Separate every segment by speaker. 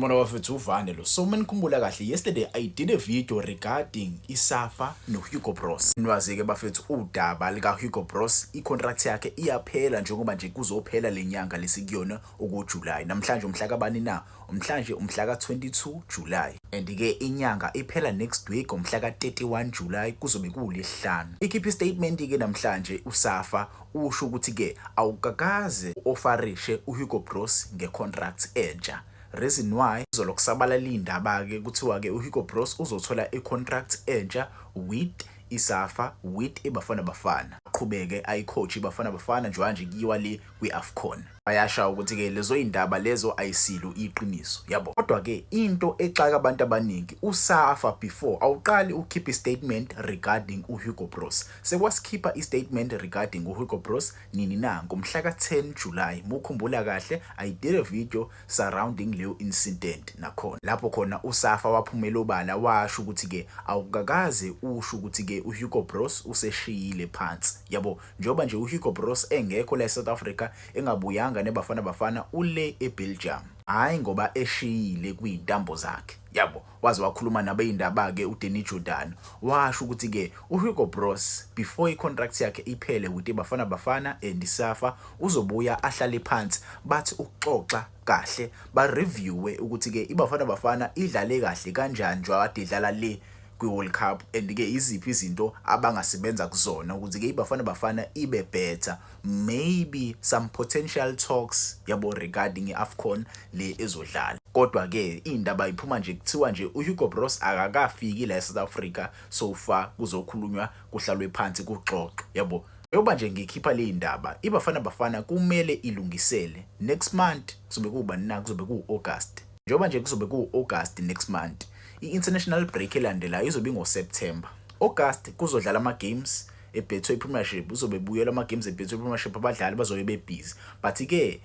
Speaker 1: Sanibona bafethu uvane lo. So menikhumbula kahle yesterday I did a video regarding iSAFA noHugo Bros. Nwazi ke bafethu udaba lika Hugo Bros icontract yakhe iyaphela njengoba nje kuzophela lenyanga lesikuyona okuJuly. Namhlanje umhla kabani na? Umhlanje umhla ka22 July. And ke inyanga iphela next week umhla ka31 July kuzobe kuLesihlanu. Ikhipha statement ke namhlanje uSAFA usho ukuthi ke awukakaze offerishe uHugo Bros ngecontract entsha. Reason why uzolokusabalala indaba ke kuthiwa ke uHugo Bros uzothola icontract entsha with iSAFA with iBafana Bafana. Aqhubeke ayicoach iBafana Bafana njengoba kiyiwa le kwiAFCON. Bayasha ukuthi ke lezo indaba lezo ayisilo iqiniso yabo. Kodwa ke into exaka abantu abaningi uSAFA before awuqali ukhipha statement regarding uHugo Bros. Sekwasikhipha istatement regarding uHugo Bros nini na ngomhla ka10 July. Mukhumbula kahle I did a video surrounding leyo incident nakhona. Lapho khona uSAFA waphumela obala washo ukuthi ke awukakaze usho ukuthi ke uHugo Bros useshiyile phansi yabo. Njoba nje uHugo Bros engekho la eSouth Africa engabuyanga neBafana Bafana ule eBelgium. Hayi ngoba eshiyile kwintambo zakhe yabo. Waze wakhuluma nabe indaba ke uDanny Jordan washo ukuthi ke uHugo Bros before icontract yakhe iphele with iBafana Bafana and iSAFA uzobuya ahlale phansi bathi ukuxoxa kahle ba reviewe ukuthi ke iBafana Bafana idlale kahle kanjani njengoba kade idlala le kwiWorld Cup and ke iziphi izinto abangasebenza kuzona ukuthi ke iBafana Bafana ibe better, maybe some potential talks yabo regarding iAFCON le ezodlala. Kodwa ke indaba iphuma nje kuthiwa nje uHugo Bros akakafiki la eSouth Africa so far kuzokhulunywa kuhlalwe phansi kuxoxwe yabo. Yoba nje ngikhipha le indaba iBafana Bafana kumele ilungisele next month kuzobe kuba nina kuzobe kuAugust. Njoba nje kuzobe kuAugust next month. I-international break elandelayo izobe ngoSeptember. August kuzodlala ama-games eBetway Premiership, uzobe buyela ama-games eBetway Premiership abadlali bazobe bebusy. But ke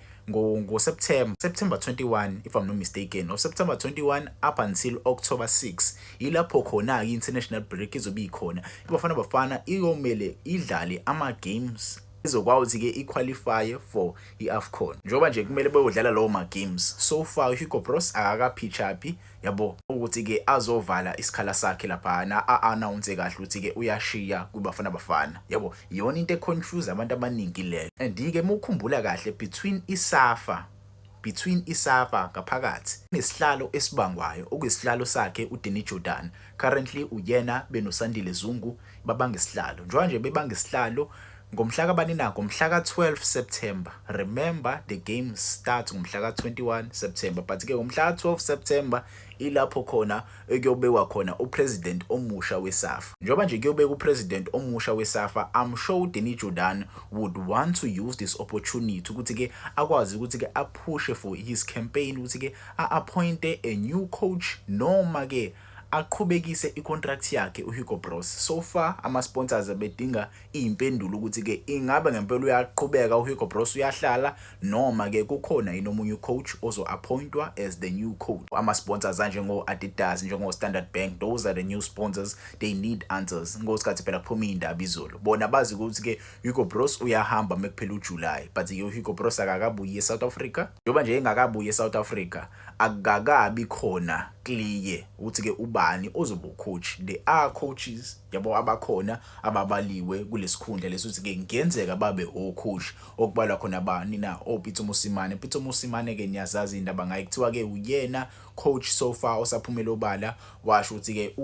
Speaker 1: September 21 if I'm not mistaken, or September 21 up until October 6 ilapho khona i-international break izobe ikhona. iBafana Bafana iyomele idlale ama-games izokwazi ke iqualify for iAFCON. Njoba nje kumele bayodlala lawo ma games. So far uHugo Bros akakaphichapi yabo ukuthi ke azovala isikhala sakhe lapha na announce kahle ukuthi ke uyashiya kuBafana Bafana yabo. Iyona into econfuse abantu abaningi leyo. And ke mukhumbula kahle between iSAFA ngaphakathi nesihlalo esibangwayo okuyisihlalo sakhe uDanny Jordan. Currently uyena benosandile Zungu babanga isihlalo. Njengoba nje bebanga isihlalo ngomhla kabani na ngomhla ka12 September. Remember the game starts ngomhla ka21 September, but ke ngomhla ka12 September ilapho khona ekuyobekwa khona upresident omusha weSAFA. Njoba nje kuyobeka upresident omusha weSAFA, I'm sure Danny Jordan would want to use this opportunity ukuthi ke akwazi ukuthi ke apushe for his campaign ukuthi ke appoint a new coach noma ke aqhubekise icontract yakhe uHugo Bros. So far ama sponsors bedinga impendulo ukuthi ke ingabe ngempela uyaqhubeka uHugo Bros uyahlala noma ke kukhona inomunye coach ozo appointwa as the new coach. Ama sponsors njengo Adidas, njengo Standard Bank, those are the new sponsors. They need answers. Ngosikhathi phela kuphuma indaba izolo. Bona bazi ukuthi ke Hugo Bros uyahamba mekuphela uJuly, but ke Hugo Bros akakabuye eSouth Africa. Njoba nje engakabuye eSouth Africa akakabi khona clear ukuthi ke ubani ozoba coach. There are coaches yabo abakhona ababaliwe kulesikhundla lesuthi ke ngenzeka babe coach okubalwa khona bani na Peter Mosimane. Peter Mosimane ke niyazazi indaba ngaye kuthiwa ke uyena coach so far osaphumela obala washo ukuthi ke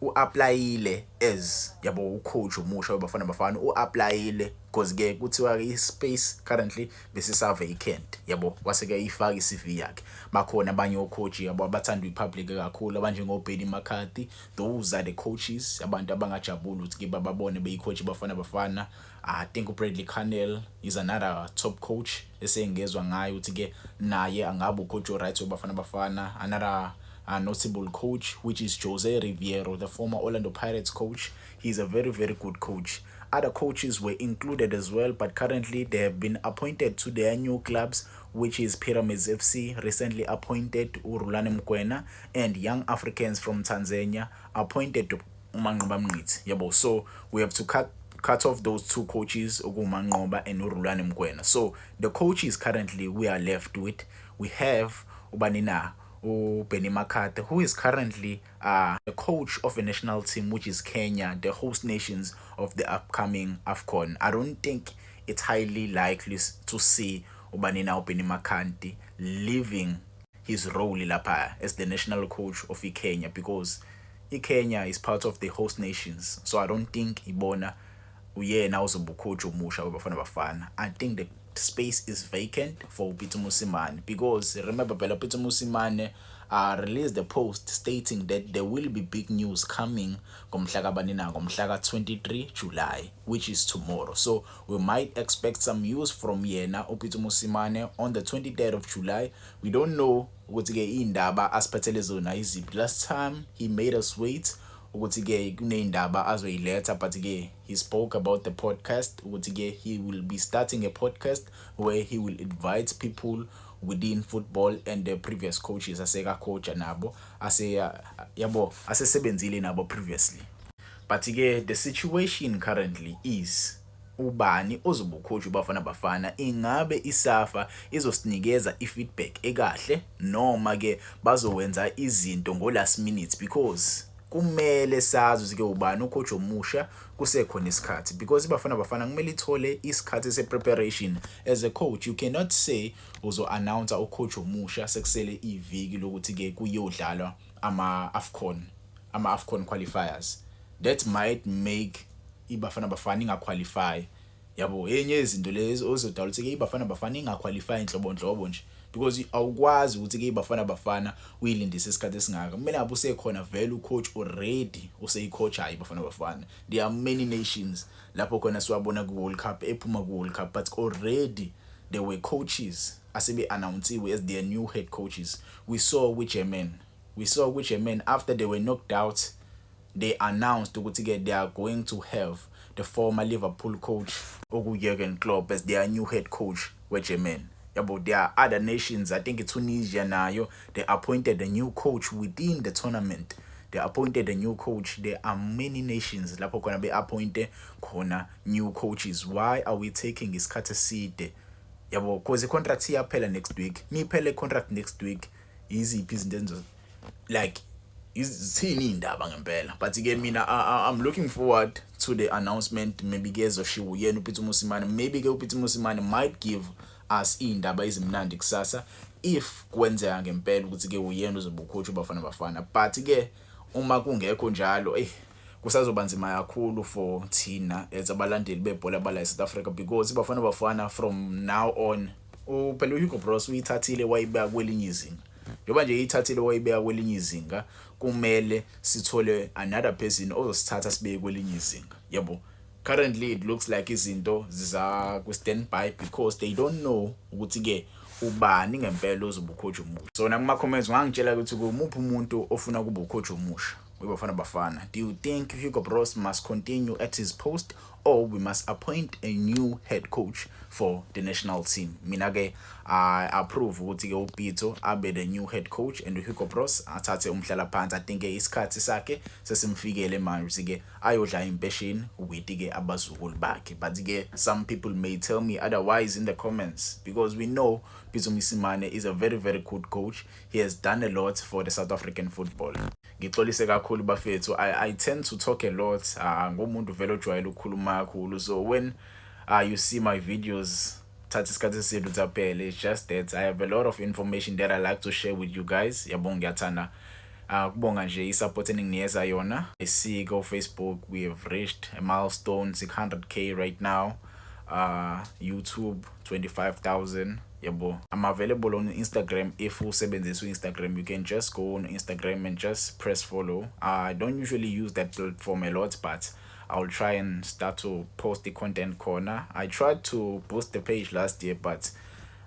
Speaker 1: u-applyile as yabo ucoach omusha weBafana Bafana u-applyile because ke kuthiwa ke ispace currently besisa vacant yabo. Waseke ifaka iCV yakhe. Bakhona abanye ocoach yabo abathanda ipublic kakhulu abanjengo Benny McCarthy. Those are the coaches abantu abangajabula ukuthi ke bababone beyicoach iBafana Bafana. I think uBradley Carnell is another top coach esengezwe ngayo ukuthi ke naye angabe ucoach right weBafana Bafana. Another notable coach which is Jose Riviero, the former Orlando Pirates coach. He's a very good coach. Other coaches were included as well, but currently they have been appointed to their new clubs, which is Pyramids FC recently appointed Rhulani Mokwena, and Young Africans from Tanzania appointed to uManqoba Mngqithi yabo. So we have to cut off those two coaches, uManqoba and Rhulani Mokwena. So the coaches currently we are left with, we have ubani na Benny McCarthy, who is currently the coach of a national team, which is Kenya, the host nations of the upcoming AFCON. I don't think it's highly likely to see ubanina Benny McCarthy leaving his role lapha as the national coach of Kenya, because Kenya is part of the host nations. So I don't think ibona uyena uzoba ucoach omusha weBafana Bafana. I think the space is vacant for Peter Mosimane, because remember Peter Mosimane released a post stating that there will be big news coming ngomhla 23 July, which is tomorrow. So we might expect some news from yena Peter Mosimane on the 23rd of July. We don't know ukuthi-ke iy'ndaba asiphathele zona iziphi. Last time he made us wait ukuthi-ke kuney'ndaba azoyiletha, but-ke he spoke about the podcast ukuthi-ke he will be starting a podcast where he will invite people within football and the previous coaches aseka-coacha nabo asesebenzile nabo previously. But-ke the situation currently is ubani ozoba ucoach uBafana Bafana. Ingabe iSAFA izosinikeza ifeedback ekahle, noma-ke bazowenza izinto ngo-last minute, because kumele sazi ukuthi-ke ubani ucoach omusha kusekhona isikhathi, because iBafana Bafana kumele ithole isikhathi se-preparation. As a coach, you cannot say uzo-announce ucoach omusha sekusele iviki lokuthi-ke kuyodlalwa ama-AFCON qualifiers. That might make iBafana Bafana ingaqualify. Yabo, enye izinto lezo ozodala ukuthi-ke iBafana Bafana ingaqualify inhlobonhlobo nje, because awukwazi ukuthi-ke iBafana Bafana uyilindise isikhathi esingaka. Kumele ngabe usekhona vele ucoach already useyicoacha iBafana Bafana. There are many nations lapho khona siwabona ku-World Cup, ephuma ku-World Cup, but already there were coaches asebe-announcewe as their new head coaches. We saw with German after they were knocked out, they announced ukuthi-ke they are going to have the former Liverpool coach Jurgen Klopp as their new head coach weGerman. Yabo, there are other nations, I think Tunisia nayo, they appointed a new coach within the tournament. They appointed a new coach. There are many nations lapho khona be-appointe khona new coaches. Why are we taking isikhathi eside? Yabo, because the contract iyaphela next week. Miphele contract next week. Iziphi izinto enzo like zithini indaba ngempela. But-ke mina I'm looking forward to the announcement. Maybe ke ezoshiwo yena uPeter Mosimane. Maybe ke uPeter Mosimane might give us indaba ezimnandi kusasa if kwenzeka ngempela ukuthi-ke uyena uzoba ucoach uBafana Bafana. But-ke uma kungekho njalo kusazoba nzima kakhulu for thina as abalandeli bebhola bala eSouth Africa, because iBafana Bafana from now on phela uHugo Broos uyithathile wayibeka kwelinye izinga. Njengoba nje ithathile wayibeka kwelinye izinga, kumele sithole another person ozosithatha sibeke kwelinye izinga. Yabo, currently it looks like izinto ziza ku standby because they don't know ukuthi-ke ubani ngempela ozoba ucoach omusha. So nakuma comments ngangitshela ukuthi kumuphi umuntu ofuna kuba ucoach omusha weBafana Bafana. Do you think Hugo Broos must continue at his post, or we must appoint a new head coach for the national team? Mina-ke I approve ukuthi-ke uPito abe the new head coach and Hugo Broos athathe umhlala phansi. I think isikhathi sakhe sesimfikele manje ukuthi-ke ayodla impesheni with-ke abazukulu bakhe. But-ke some people may tell me otherwise in the comments, because we know Pitso Mosimane is a very, very good coach. He has done a lot for the South African football. Ngixolise kakhulu bafethu. I tend to talk a lot. Ngomuntu vele ojwayele ukukhuluma kakhulu. So when you see my videos, thatha isikhathi eside uthaphele. It's just that I have a lot of information that I like to share with you guys. Yabonga, ngiyathanda kubonga nje isupport eninginikeza yona. I see go Facebook we have reached a milestone 600k right now. YouTube 25,000. Yabo, I'm available on Instagram. If you sebenzisa Instagram, you can just go on Instagram and just press follow. I don't usually use that platform a lot, but I'll try and start to post the content corner. I tried to boost the page last year, but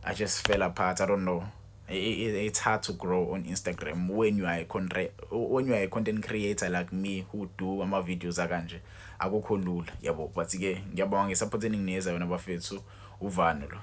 Speaker 1: I just fell apart. I don't know. It's hard to grow on Instagram when you are a content creator like me who do ama videos akanje. Akukho lula, yabo. But-ke ngiyabonga ngesupport eninginikeza yona bafethu. Uvano lo.